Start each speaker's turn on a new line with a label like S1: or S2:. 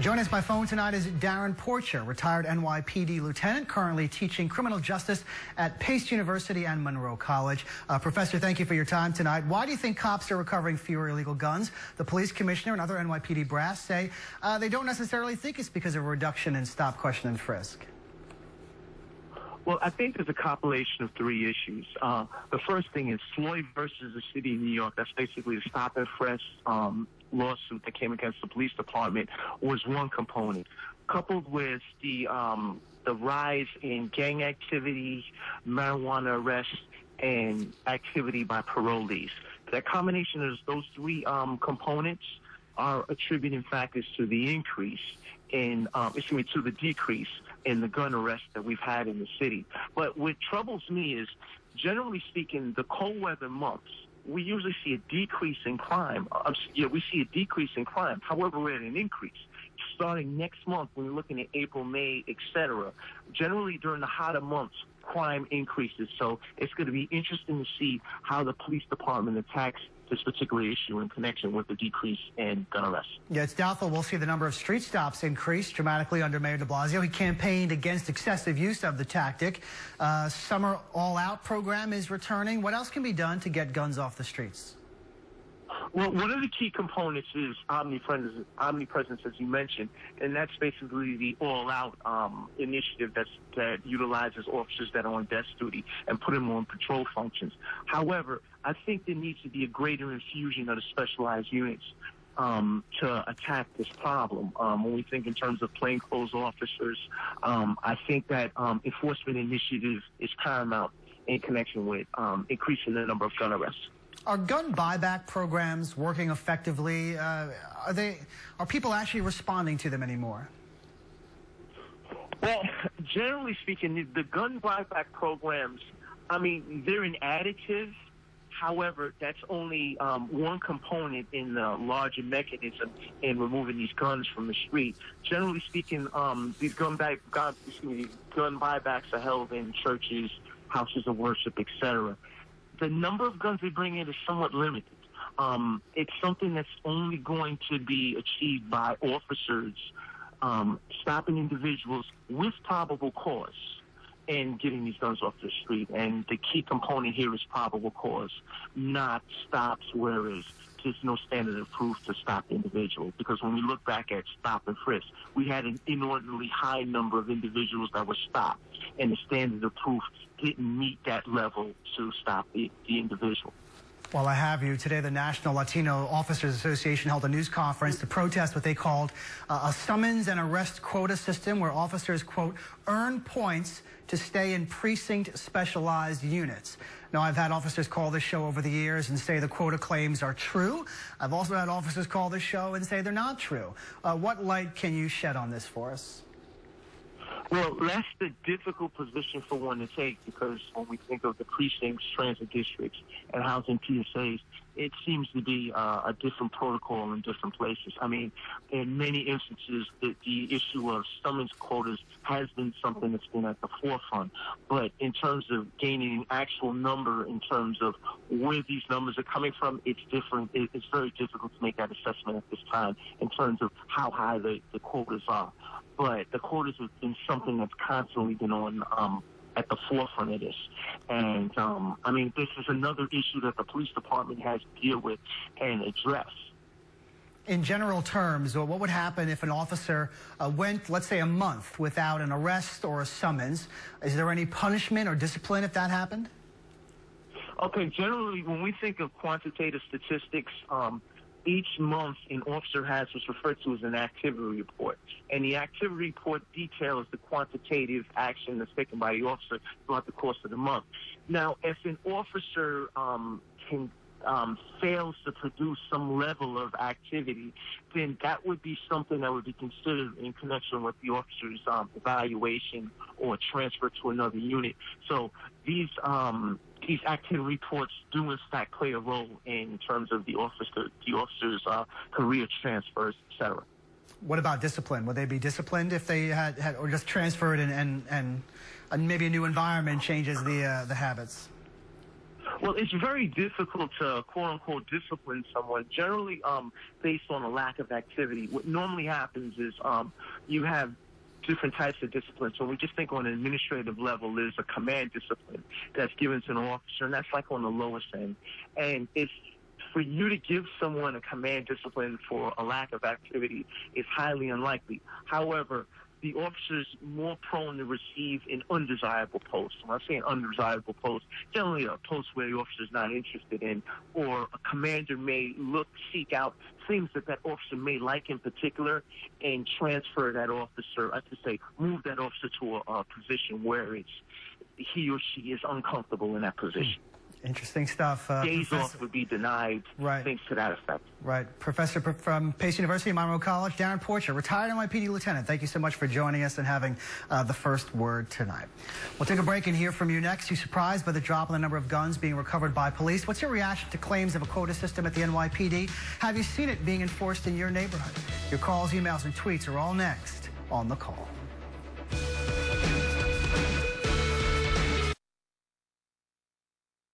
S1: Joining us by phone tonight is Darrin Porcher, retired NYPD lieutenant, currently teaching criminal justice at Pace University and Monroe College. Professor, thank you for your time tonight. Why do you think cops are recovering fewer illegal guns? The police commissioner and other NYPD brass say they don't necessarily think it's because of a reduction in stop, question, and frisk.
S2: Well, I think there's a compilation of three issues. The first thing is Floyd versus the city of New York. That's basically the stop and frisk lawsuit that came against the police department was one component, coupled with the rise in gang activity, marijuana arrests, and activity by parolees. That combination of those three components are attributing factors to the increase in, to the decrease in the gun arrests that we've had in the city. But what troubles me is, generally speaking, the cold weather months, we usually see a decrease in crime. We see a decrease in crime. However, we're at an increase. Starting next month, when we're looking at April, May, etc., generally during the hotter months, crime increases. So it's going to be interesting to see how the police department attacks this particular issue in connection with the decrease in gun arrests.
S1: Yeah, it's doubtful we'll see the number of street stops increase dramatically under Mayor de Blasio. He campaigned against excessive use of the tactic. Summer all-out program is returning. What else can be done to get guns off the streets?
S2: Well, one of the key components is omnipresence, as you mentioned, and that's basically the all-out initiative that utilizes officers that are on desk duty and put them on patrol functions. However, I think there needs to be a greater infusion of the specialized units to attack this problem. When we think in terms of plainclothes officers, I think that enforcement initiative is paramount in connection with increasing the number of gun arrests.
S1: Are gun buyback programs working effectively? Are people actually responding to them anymore?
S2: Well, generally speaking, the gun buyback programs, I mean, they're an additive. However, that's only one component in the larger mechanism in removing these guns from the street. Generally speaking, these gun buybacks are held in churches, houses of worship, etc. The number of guns they bring in is somewhat limited. It's something that's only going to be achieved by officers stopping individuals with probable cause and getting these guns off the street. And the key component here is probable cause, not stops, whereas there's no standard of proof to stop the individual. Because when we look back at stop and frisk, we had an inordinately high number of individuals that were stopped, and the standard of proof didn't meet that level to stop the individual.
S1: While I have you, today the National Latino Officers Association held a news conference to protest what they called a summons and arrest quota system where officers, quote, earn points to stay in precinct specialized units. Now, I've had officers call this show over the years and say the quota claims are true. I've also had officers call this show and say they're not true. What light can you shed on this for us?
S2: Well, that's the difficult position for one to take, because when we think of the precincts, transit districts, and housing PSAs, it seems to be a different protocol in different places. I mean, in many instances, the issue of summons quotas has been something that's been at the forefront. But in terms of gaining an actual number, in terms of where these numbers are coming from, it's different. It's very difficult to make that assessment at this time in terms of how high the quotas are. But the quotas have been something that's constantly been on at the forefront of this. And, I mean, this is another issue that the police department has to deal with and address.
S1: In general terms, what would happen if an officer went, let's say, a month without an arrest or a summons? Is there any punishment or discipline if that happened?
S2: Okay, generally, when we think of quantitative statistics, each month an officer has what's referred to as an activity report. And the activity report details the quantitative action that's taken by the officer throughout the course of the month. Now, if an officer fails to produce some level of activity, then that would be something that would be considered in connection with the officer's evaluation or transfer to another unit. So these activity reports do in fact play a role in terms of the officer's career transfers, etc.
S1: What about discipline? Would they be disciplined if they had or just transferred and maybe a new environment changes the habits?
S2: Well, it's very difficult to quote-unquote discipline someone, generally based on a lack of activity. What normally happens is you have different types of discipline. So we just think on an administrative level, there's a command discipline that's given to an officer, and that's like on the lowest end. And it's for you to give someone a command discipline for a lack of activity is highly unlikely. However, the officer's more prone to receive an undesirable post. When I say an undesirable post, generally a post where the officer's not interested in, or a commander may seek out things that officer may like in particular and transfer that officer, I should say, move that officer to a position where he or she is uncomfortable in that position.
S1: Interesting stuff.
S2: Days off would be denied,
S1: right.
S2: Things to that effect.
S1: Right. Professor from Pace University, Monroe College, Darrin Porcher, retired NYPD lieutenant. Thank you so much for joining us and having the first word tonight. We'll take a break and hear from you next. You surprised by the drop in the number of guns being recovered by police? What's your reaction to claims of a quota system at the NYPD? Have you seen it being enforced in your neighborhood? Your calls, emails, and tweets are all next on The Call.